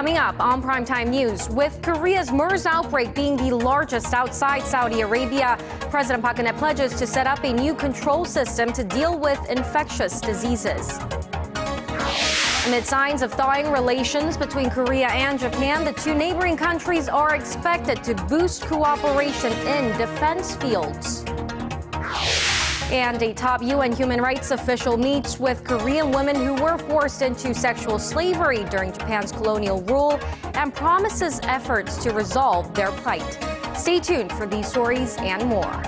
Coming up on Primetime News, with Korea's MERS outbreak being the largest outside Saudi Arabia, President Park Geun-hye pledges to set up a new control system to deal with infectious diseases. Amid signs of thawing relations between Korea and Japan, the two neighboring countries are expected to boost cooperation in defense fields. And a top UN human rights official meets with Korean women who were forced into sexual slavery during Japan's colonial rule and promises efforts to resolve their plight. Stay tuned for these stories and more.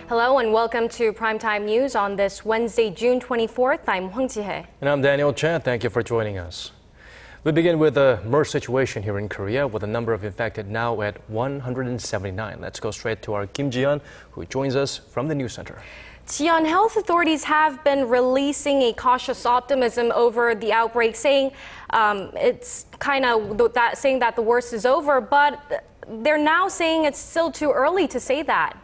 Hello and welcome to Primetime News on this Wednesday, June 24th. I'm Hwang Ji-hye. And I'm Daniel Choy. Thank you for joining us. We begin with the MERS situation here in Korea, with the number of infected now at 179. Let's go straight to our Kim Ji-yeon, who joins us from the news center. Ji-yeon, health authorities have been releasing a cautious optimism over the outbreak, saying it's kind of saying that the worst is over, but they're now saying it's still too early to say that.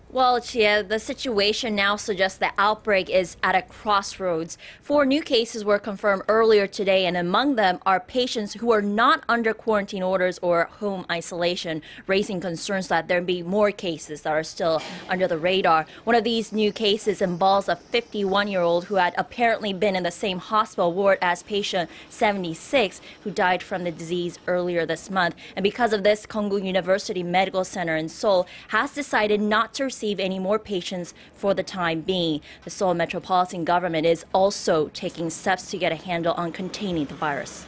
Well, Chia, the situation now suggests the outbreak is at a crossroads. 4 new cases were confirmed earlier today, and among them are patients who are not under quarantine orders or home isolation, raising concerns that there may be more cases that are still under the radar. One of these new cases involves a 51-year-old who had apparently been in the same hospital ward as patient 76, who died from the disease earlier this month. And because of this, Konkuk University Medical Center in Seoul has decided not to receive any more patients for the time being. The Seoul metropolitan government is also taking steps to get a handle on containing the virus.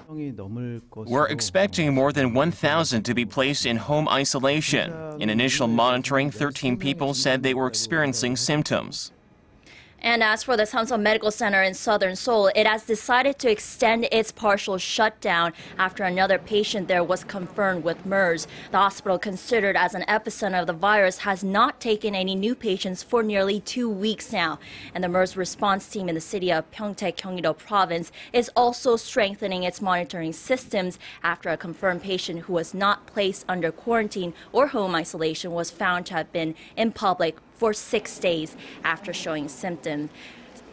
We're expecting more than 1,000 to be placed in home isolation. In initial monitoring, 13 people said they were experiencing symptoms. And as for the Samsung Medical Center in southern Seoul, it has decided to extend its partial shutdown after another patient there was confirmed with MERS. The hospital, considered as an epicenter of the virus, has not taken any new patients for nearly 2 weeks now. And the MERS response team in the city of Pyeongtaek, Gyeonggi-do Province is also strengthening its monitoring systems after a confirmed patient who was not placed under quarantine or home isolation was found to have been in public for 6 days after showing symptoms.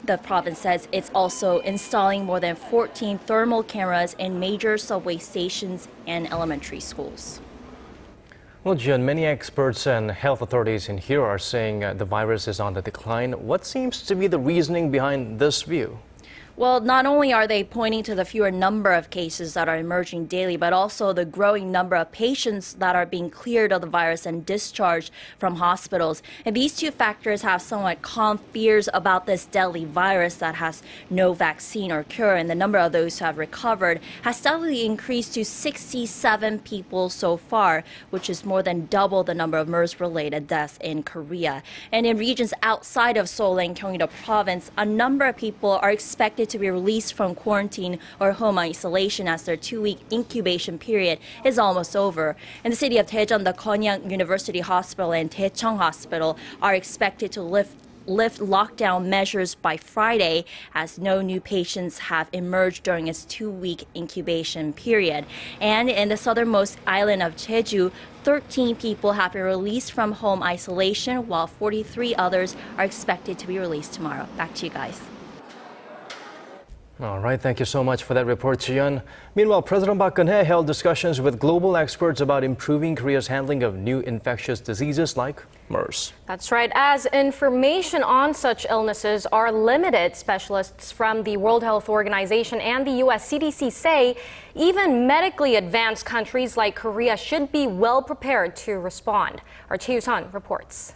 The province says it's also installing more than 14 thermal cameras in major subway stations and elementary schools. Well, Jian, many experts and health authorities in here are saying the virus is on the decline. What seems to be the reasoning behind this view? Well, not only are they pointing to the fewer number of cases that are emerging daily, but also the growing number of patients that are being cleared of the virus and discharged from hospitals. And these two factors have somewhat calmed fears about this deadly virus that has no vaccine or cure. And the number of those who have recovered has steadily increased to 67 people so far, which is more than double the number of MERS-related deaths in Korea. And in regions outside of Seoul and Gyeonggi-do Province, a number of people are expected to be released from quarantine or home isolation as their 2-week incubation period is almost over. In the city of Daejeon, the Konyan University Hospital and Daecheong Hospital are expected to lift lockdown measures by Friday, as no new patients have emerged during its 2-week incubation period. And in the southernmost island of Jeju, 13 people have been released from home isolation, while 43 others are expected to be released tomorrow. Back to you guys. All right, thank you so much for that report, Jian. Meanwhile, President Park Geun-hye held discussions with global experts about improving Korea's handling of new infectious diseases like MERS. That's right. As information on such illnesses are limited, specialists from the World Health Organization and the U.S. CDC say even medically advanced countries like Korea should be well prepared to respond. Our Choi Yoo-sun reports.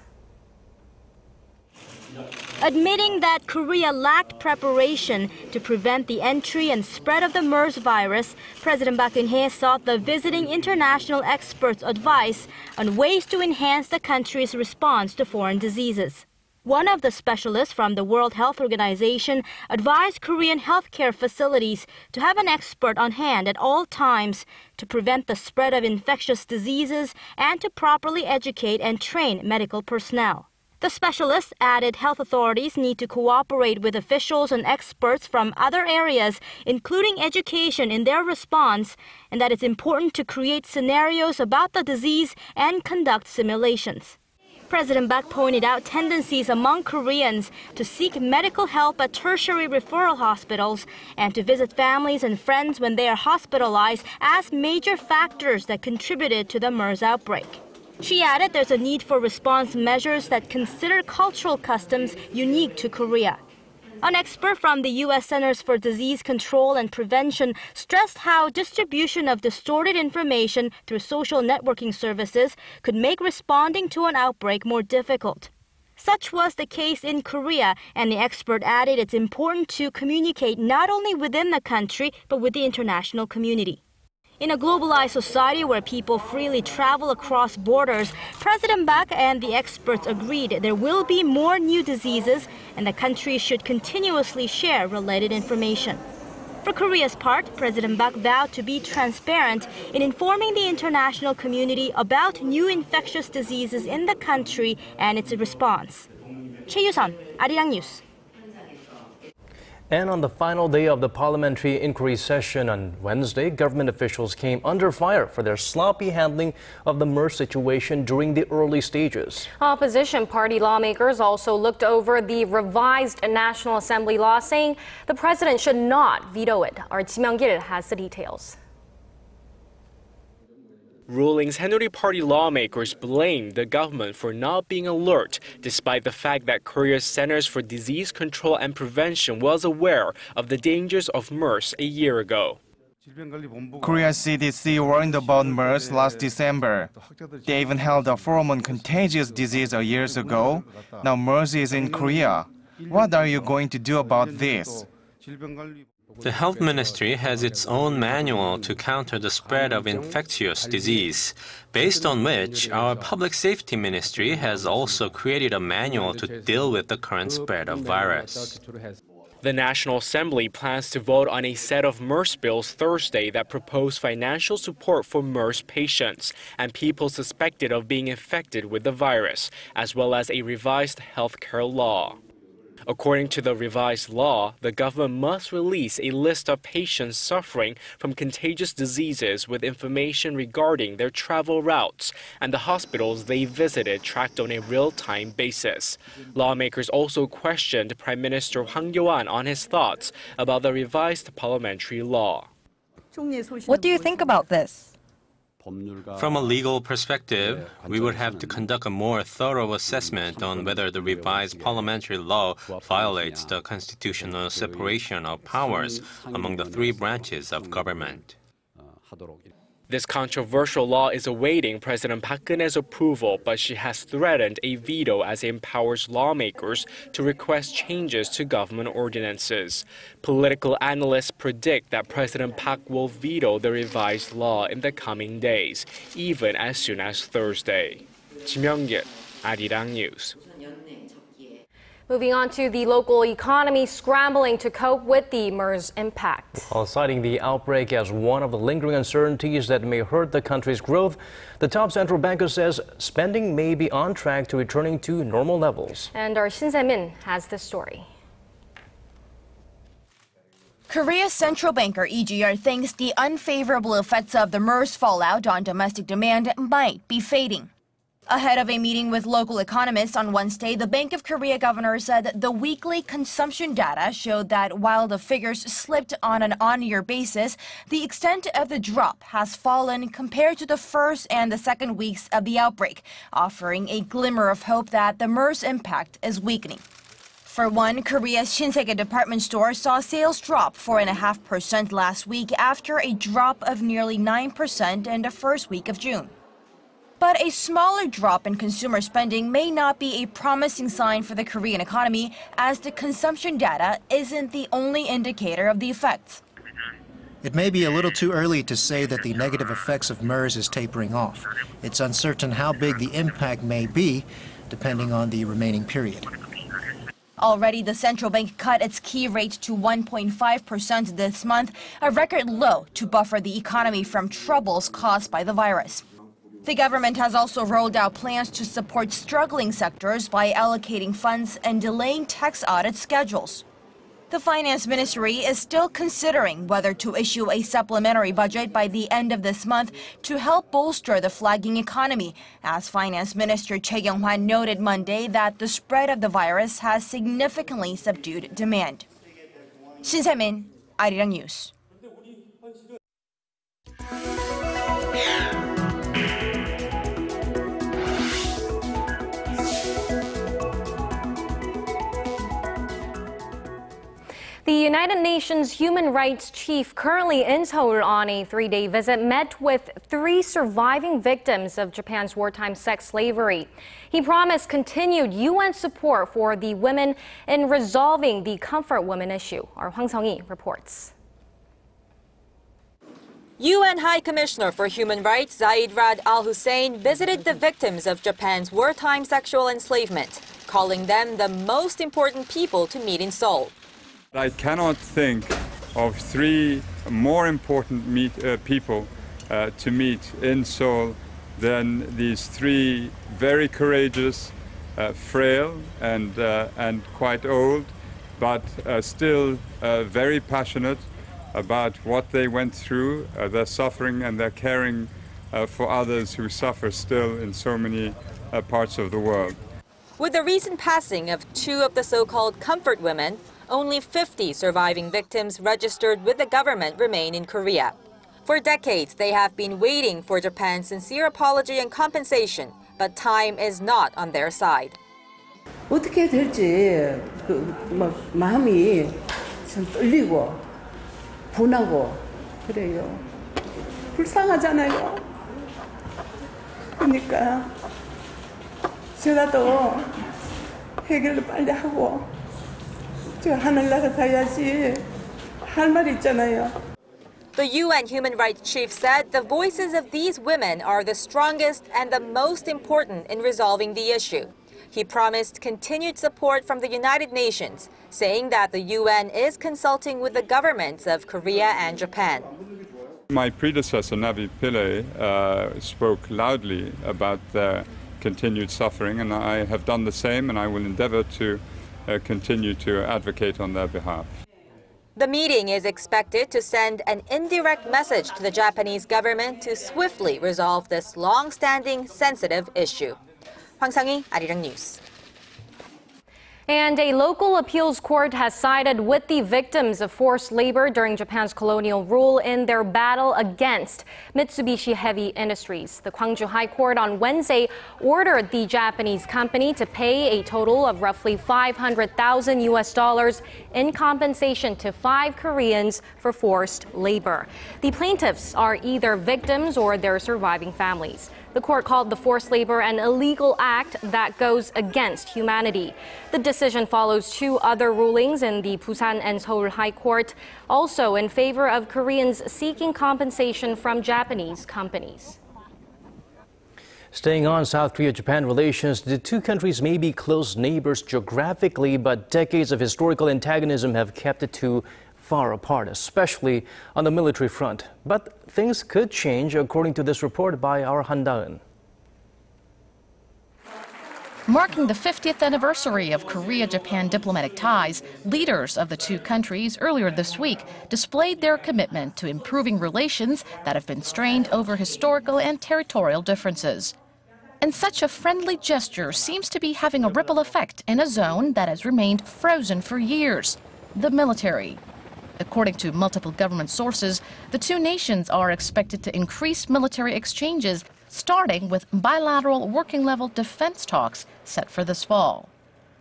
Admitting that Korea lacked preparation to prevent the entry and spread of the MERS virus, President Park Geun-hye sought the visiting international experts' advice on ways to enhance the country's response to foreign diseases. One of the specialists from the World Health Organization advised Korean healthcare facilities to have an expert on hand at all times to prevent the spread of infectious diseases and to properly educate and train medical personnel. The specialist added health authorities need to cooperate with officials and experts from other areas, including education, in their response, and that it's important to create scenarios about the disease and conduct simulations. President Park pointed out tendencies among Koreans to seek medical help at tertiary referral hospitals and to visit families and friends when they are hospitalized as major factors that contributed to the MERS outbreak. She added there's a need for response measures that consider cultural customs unique to Korea. An expert from the U.S. Centers for Disease Control and Prevention stressed how distribution of distorted information through social networking services could make responding to an outbreak more difficult. Such was the case in Korea, and the expert added it's important to communicate not only within the country, but with the international community. In a globalized society where people freely travel across borders, President Park and the experts agreed there will be more new diseases and the country should continuously share related information. For Korea's part, President Park vowed to be transparent in informing the international community about new infectious diseases in the country and its response. Choi Yu-sun, Arirang News. And on the final day of the parliamentary inquiry session on Wednesday, government officials came under fire for their sloppy handling of the MERS situation during the early stages. Opposition party lawmakers also looked over the revised National Assembly law, saying the president should not veto it. Our Ji Myung-gil has the details. Ruling Saenuri Party lawmakers blamed the government for not being alert, despite the fact that Korea's Centers for Disease Control and Prevention was aware of the dangers of MERS a year ago. Korea's CDC warned about MERS last December. They even held a forum on contagious disease years ago. Now MERS is in Korea. What are you going to do about this? The Health Ministry has its own manual to counter the spread of infectious disease, based on which our Public Safety Ministry has also created a manual to deal with the current spread of virus. The National Assembly plans to vote on a set of MERS bills Thursday that propose financial support for MERS patients and people suspected of being infected with the virus, as well as a revised healthcare law. According to the revised law, the government must release a list of patients suffering from contagious diseases with information regarding their travel routes and the hospitals they visited tracked on a real-time basis. Lawmakers also questioned Prime Minister Hwang Ji-hye on his thoughts about the revised parliamentary law. What do you think about this? From a legal perspective, we would have to conduct a more thorough assessment on whether the revised parliamentary law violates the constitutional separation of powers among the three branches of government. This controversial law is awaiting President Park Geun-hye's approval, but she has threatened a veto as it empowers lawmakers to request changes to government ordinances. Political analysts predict that President Park will veto the revised law in the coming days, even as soon as Thursday. Ji Myung-gil, Arirang News. Moving on to the local economy scrambling to cope with the MERS impact. While citing the outbreak as one of the lingering uncertainties that may hurt the country's growth, the top central banker says spending may be on track to returning to normal levels. And our Shin Se-min has this story. Korea's central banker Lee Ji-hye thinks the unfavorable effects of the MERS fallout on domestic demand might be fading. Ahead of a meeting with local economists on Wednesday, the Bank of Korea governor said the weekly consumption data showed that while the figures slipped on an on-year basis, the extent of the drop has fallen compared to the first and the second weeks of the outbreak, offering a glimmer of hope that the MERS impact is weakening. For one, Korea's Shinsegae department store saw sales drop 4.5% last week after a drop of nearly 9% in the first week of June. But a smaller drop in consumer spending may not be a promising sign for the Korean economy, as the consumption data isn't the only indicator of the effects. It may be a little too early to say that the negative effects of MERS is tapering off. It's uncertain how big the impact may be, depending on the remaining period. Already, the central bank cut its key rate to 1.5% this month, a record low to buffer the economy from troubles caused by the virus. The government has also rolled out plans to support struggling sectors by allocating funds and delaying tax audit schedules. The Finance Ministry is still considering whether to issue a supplementary budget by the end of this month to help bolster the flagging economy, as Finance Minister Park Geun-hye noted Monday that the spread of the virus has significantly subdued demand. Shin Se-min, Arirang News. The United Nations Human Rights Chief, currently in Seoul on a 3-day visit, met with 3 surviving victims of Japan's wartime sex slavery. He promised continued UN support for the women in resolving the comfort women issue. Our Hwang Ji-hye reports. UN High Commissioner for Human Rights Zeid Ra'ad Al Hussein visited the victims of Japan's wartime sexual enslavement, calling them the most important people to meet in Seoul. I cannot think of 3 more important people to meet in Seoul than these 3 very courageous, frail and quite old, but still very passionate about what they went through, their suffering and their caring for others who suffer still in so many parts of the world. With the recent passing of 2 of the so-called comfort women, only 50 surviving victims registered with the government remain in Korea. For decades, they have been waiting for Japan's sincere apology and compensation, but time is not on their side. 어떻게 될지 마음이 참 떨리고 분하고 그래요. 불쌍하잖아요. 그러니까 제가도 해결을 빨리 하고 저 하늘나라 가야지 할 말 있잖아요. The UN Human Rights Chief said the voices of these women are the strongest and the most important in resolving the issue. He promised continued support from the United Nations, saying that the UN is consulting with the governments of Korea and Japan. My predecessor, Navi Pillay, spoke loudly about their continued suffering, and I have done the same, and I will endeavor to continue to advocate on their behalf. The meeting is expected to send an indirect message to the Japanese government to swiftly resolve this long-standing, sensitive issue. Hwang Ji-hye, Arirang News. And a local appeals court has sided with the victims of forced labor during Japan's colonial rule in their battle against Mitsubishi Heavy Industries. The Gwangju High Court on Wednesday ordered the Japanese company to pay a total of roughly $500,000 in compensation to 5 Koreans for forced labor. The plaintiffs are either victims or their surviving families. The court called the forced labor an illegal act that goes against humanity. The decision follows 2 other rulings in the Busan and Seoul High Court, also in favor of Koreans seeking compensation from Japanese companies. Staying on South Korea-Japan relations, the 2 countries may be close neighbors geographically, but decades of historical antagonism have kept the 2 far apart, especially on the military front. But things could change, according to this report by our Han Da-eun. Marking the 50th anniversary of Korea-Japan diplomatic ties, leaders of the 2 countries earlier this week displayed their commitment to improving relations that have been strained over historical and territorial differences. And such a friendly gesture seems to be having a ripple effect in a zone that has remained frozen for years: the military. According to multiple government sources, the 2 nations are expected to increase military exchanges, starting with bilateral working-level defense talks set for this fall.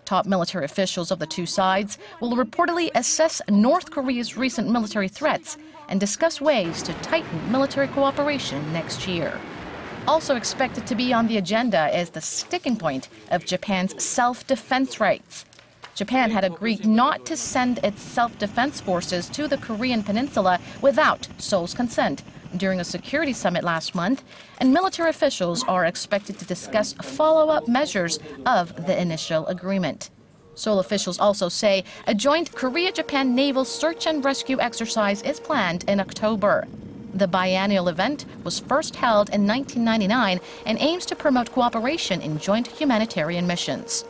Top military officials of the 2 sides will reportedly assess North Korea's recent military threats and discuss ways to tighten military cooperation next year. Also expected to be on the agenda is the sticking point of Japan's self-defense rights. Japan had agreed not to send its self-defense forces to the Korean peninsula without Seoul's consent during a security summit last month, and military officials are expected to discuss follow-up measures of the initial agreement. Seoul officials also say a joint Korea-Japan naval search and rescue exercise is planned in October. The biennial event was first held in 1999 and aims to promote cooperation in joint humanitarian missions.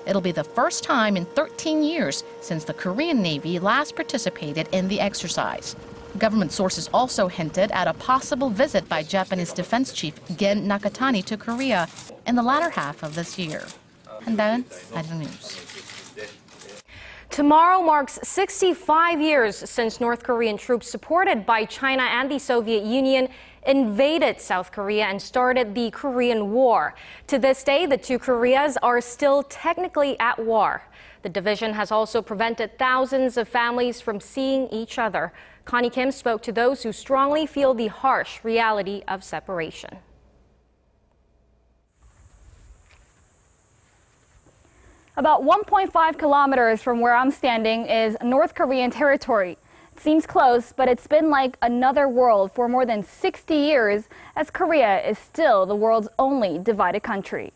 It'll be the first time in 13 years since the Korean Navy last participated in the exercise. Government sources also hinted at a possible visit by Japanese Defense Chief Gen Nakatani to Korea in the latter half of this year. 한다은, Arirang News. Tomorrow marks 65 years since North Korean troops supported by China and the Soviet Union invaded South Korea and started the Korean War. To this day, the two Koreas are still technically at war. The division has also prevented thousands of families from seeing each other. Connie Kim spoke to those who strongly feel the harsh reality of separation. About 1.5 kilometers from where I'm standing is North Korean territory. It seems close, but it's been like another world for more than 60 years, as Korea is still the world's only divided country.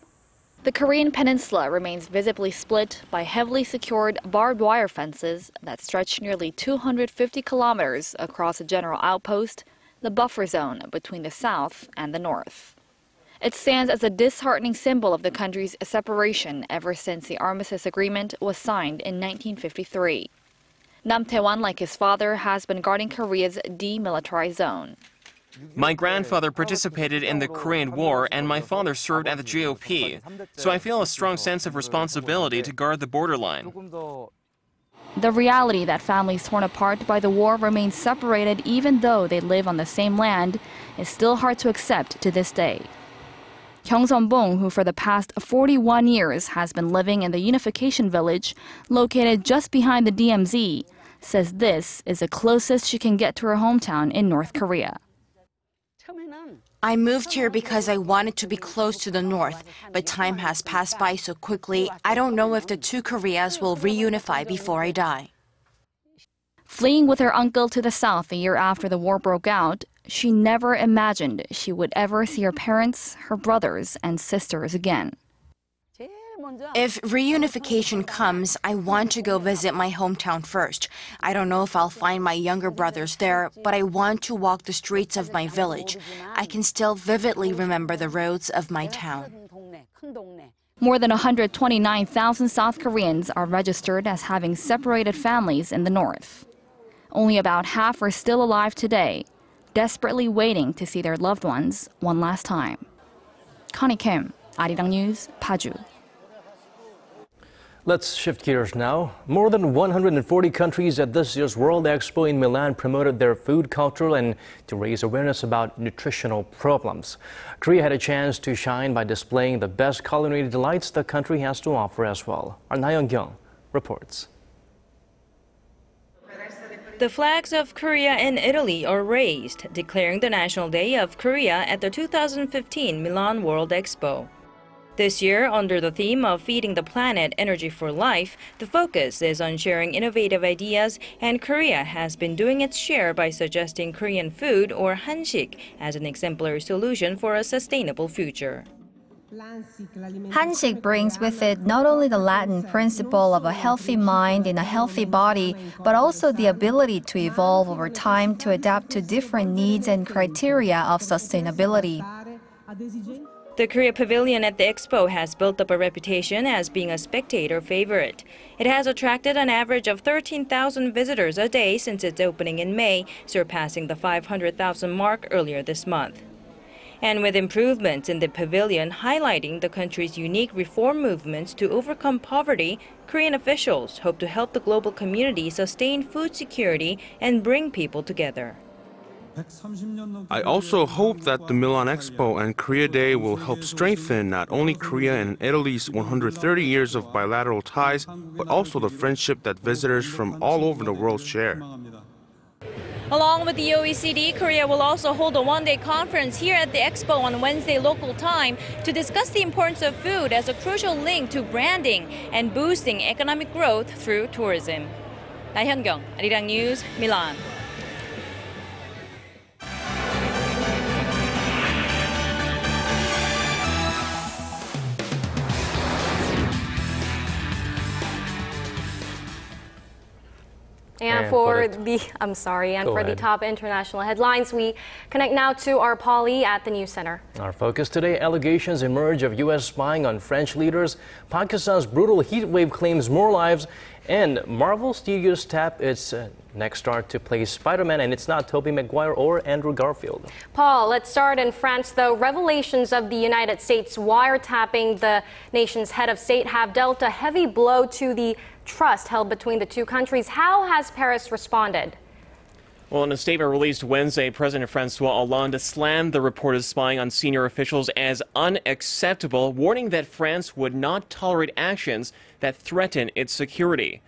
The Korean peninsula remains visibly split by heavily secured barbed wire fences that stretch nearly 250 kilometers across a general outpost, the buffer zone between the south and the north. It stands as a disheartening symbol of the country's separation ever since the armistice agreement was signed in 1953. Nam Tae-wan, like his father, has been guarding Korea's demilitarized zone. My grandfather participated in the Korean War and my father served at the GOP, so I feel a strong sense of responsibility to guard the borderline. The reality that families torn apart by the war remain separated even though they live on the same land is still hard to accept to this day. Hyung Sun-bong, who for the past 41 years has been living in the Unification Village, located just behind the DMZ, says this is the closest she can get to her hometown in North Korea. I moved here because I wanted to be close to the north, but time has passed by so quickly, I don't know if the two Koreas will reunify before I die. Fleeing with her uncle to the south the year after the war broke out, she never imagined she would ever see her parents, her brothers, and sisters again. If reunification comes, I want to go visit my hometown first. I don't know if I'll find my younger brothers there, but I want to walk the streets of my village. I can still vividly remember the roads of my town. More than 129,000 South Koreans are registered as having separated families in the north. Only about half are still alive today, desperately waiting to see their loved ones one last time. Connie Kim, Arirang News, Paju. Let's shift gears now. More than 140 countries at this year's World Expo in Milan promoted their food culture and to raise awareness about nutritional problems. Korea had a chance to shine by displaying the best culinary delights the country has to offer as well. Our Na Young-kyung reports. The flags of Korea and Italy are raised, declaring the National Day of Korea at the 2015 Milan World Expo. This year, under the theme of Feeding the Planet, Energy for Life, the focus is on sharing innovative ideas, and Korea has been doing its share by suggesting Korean food, or 한식, as an exemplary solution for a sustainable future. 한식 brings with it not only the Latin principle of a healthy mind in a healthy body, but also the ability to evolve over time to adapt to different needs and criteria of sustainability. The Korea Pavilion at the Expo has built up a reputation as being a spectator favorite. It has attracted an average of 13,000 visitors a day since its opening in May, surpassing the 500,000 mark earlier this month. And with improvements in the pavilion highlighting the country's unique reform movements to overcome poverty, Korean officials hope to help the global community sustain food security and bring people together. I also hope that the Milan Expo and Korea Day will help strengthen not only Korea and Italy's 130 years of bilateral ties, but also the friendship that visitors from all over the world share. Along with the OECD, Korea will also hold a one-day conference here at the Expo on Wednesday local time to discuss the importance of food as a crucial link to branding and boosting economic growth through tourism. Na Hyun-kyung, Arirang News, Milan. And for the top international headlines, we connect now to our Polly at the News Center. Our focus today, allegations emerge of U.S. spying on French leaders, Pakistan's brutal heat wave claims more lives, and Marvel Studios tap its next star to play Spider-Man, and it's not Tobey Maguire or Andrew Garfield. Paul, let's start in France, though. Revelations of the United States wiretapping the nation's head of state have dealt a heavy blow to the trust held between the two countries. How has Paris responded? Well, in a statement released Wednesday, President Francois Hollande slammed the reported spying on senior officials as unacceptable, warning that France would not tolerate actions that threaten its security.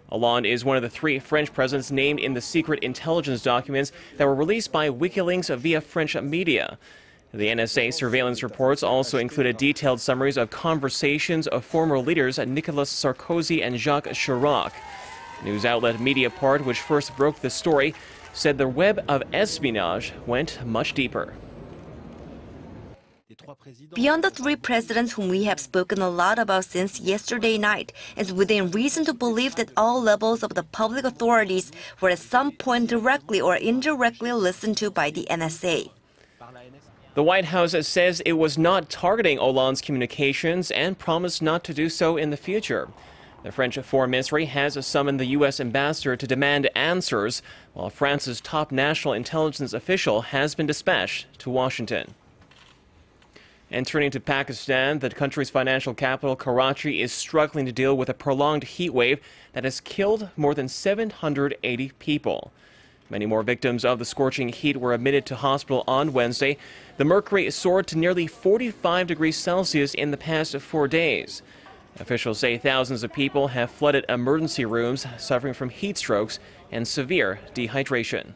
Hollande is one of the 3 French presidents named in the secret intelligence documents that were released by WikiLeaks via French media. The NSA surveillance reports also included detailed summaries of conversations of former leaders Nicolas Sarkozy and Jacques Chirac. News outlet Mediapart, which first broke the story, said the web of espionage went much deeper. Beyond the 3 presidents whom we have spoken a lot about since yesterday night, it's within reason to believe that all levels of the public authorities were at some point directly or indirectly listened to by the NSA. The White House says it was not targeting Hollande's communications and promised not to do so in the future. The French Foreign Ministry has summoned the U.S. ambassador to demand answers, while France's top national intelligence official has been dispatched to Washington. And turning to Pakistan, the country's financial capital, Karachi, is struggling to deal with a prolonged heat wave that has killed more than 780 people. Many more victims of the scorching heat were admitted to hospital on Wednesday. The mercury soared to nearly 45 degrees Celsius in the past 4 days. Officials say thousands of people have flooded emergency rooms, suffering from heat strokes and severe dehydration.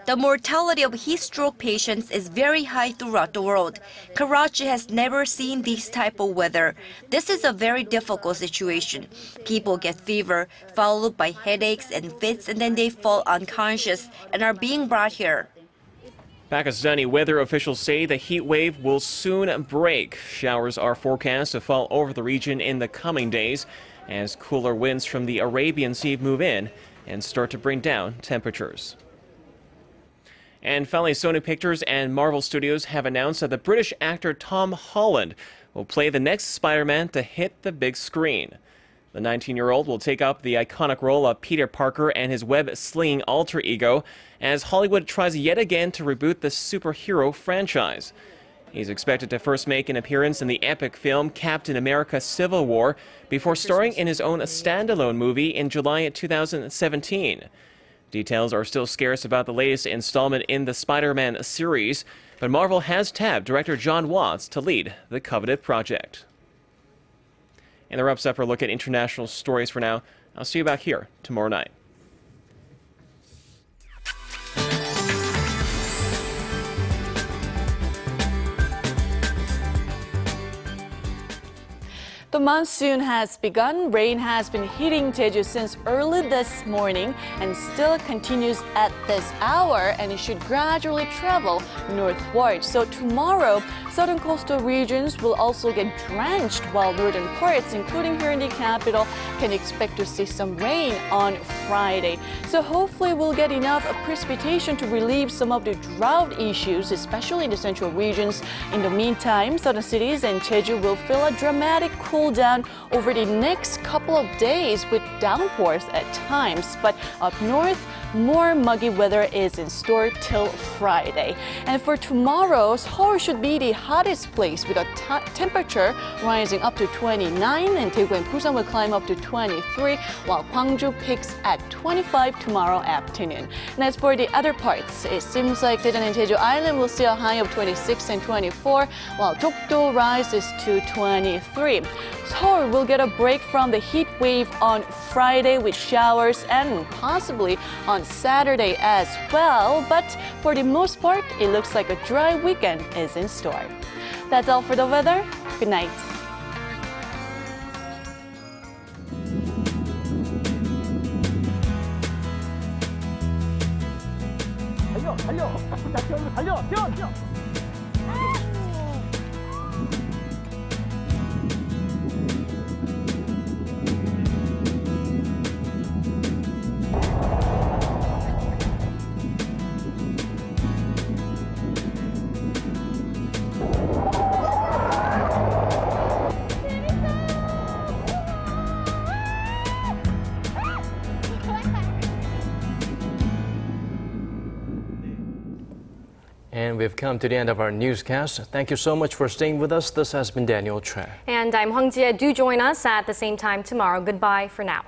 The mortality of heat stroke patients is very high throughout the world. Karachi has never seen this type of weather. This is a very difficult situation. People get fever, followed by headaches and fits, and then they fall unconscious and are being brought here. Pakistani weather officials say the heat wave will soon break. Showers are forecast to fall over the region in the coming days as cooler winds from the Arabian Sea move in and start to bring down temperatures. And finally, Sony Pictures and Marvel Studios have announced that the British actor Tom Holland will play the next Spider-Man to hit the big screen. The 19-year-old will take up the iconic role of Peter Parker and his web-slinging alter ego as Hollywood tries yet again to reboot the superhero franchise. He's expected to first make an appearance in the epic film Captain America: Civil War before starring in his own standalone movie in July 2017. Details are still scarce about the latest installment in the Spider-Man series, but Marvel has tabbed director John Watts to lead the coveted project. And that wraps up our look at international stories for now. I'll see you back here tomorrow night. The monsoon has begun. Rain has been hitting Jeju since early this morning and still continues at this hour, and it should gradually travel northward. So tomorrow, southern coastal regions will also get drenched, while northern parts, including here in the capital, can expect to see some rain on Friday. So hopefully we'll get enough precipitation to relieve some of the drought issues, especially in the central regions. In the meantime, southern cities and Jeju will feel a dramatic cool down over the next couple of days with downpours at times. But up north, more muggy weather is in store till Friday. And for tomorrow, Seoul should be the hottest place with a temperature rising up to 29, and Daegu and Busan will climb up to 23, while Gwangju peaks at 25 tomorrow afternoon. And as for the other parts, it seems like Daejeon and Jeju Island will see a high of 26 and 24, while Dokdo rises to 23. Seoul will get a break from the heat wave on Friday with showers and possibly on Saturday as well. But for the most part, it looks like a dry weekend is in store. That's all for the weather. Good night. And we've come to the end of our newscast. Thank you so much for staying with us. This has been Daniel Choy. And I'm Hwang Ji-hye. Do join us at the same time tomorrow. Goodbye for now.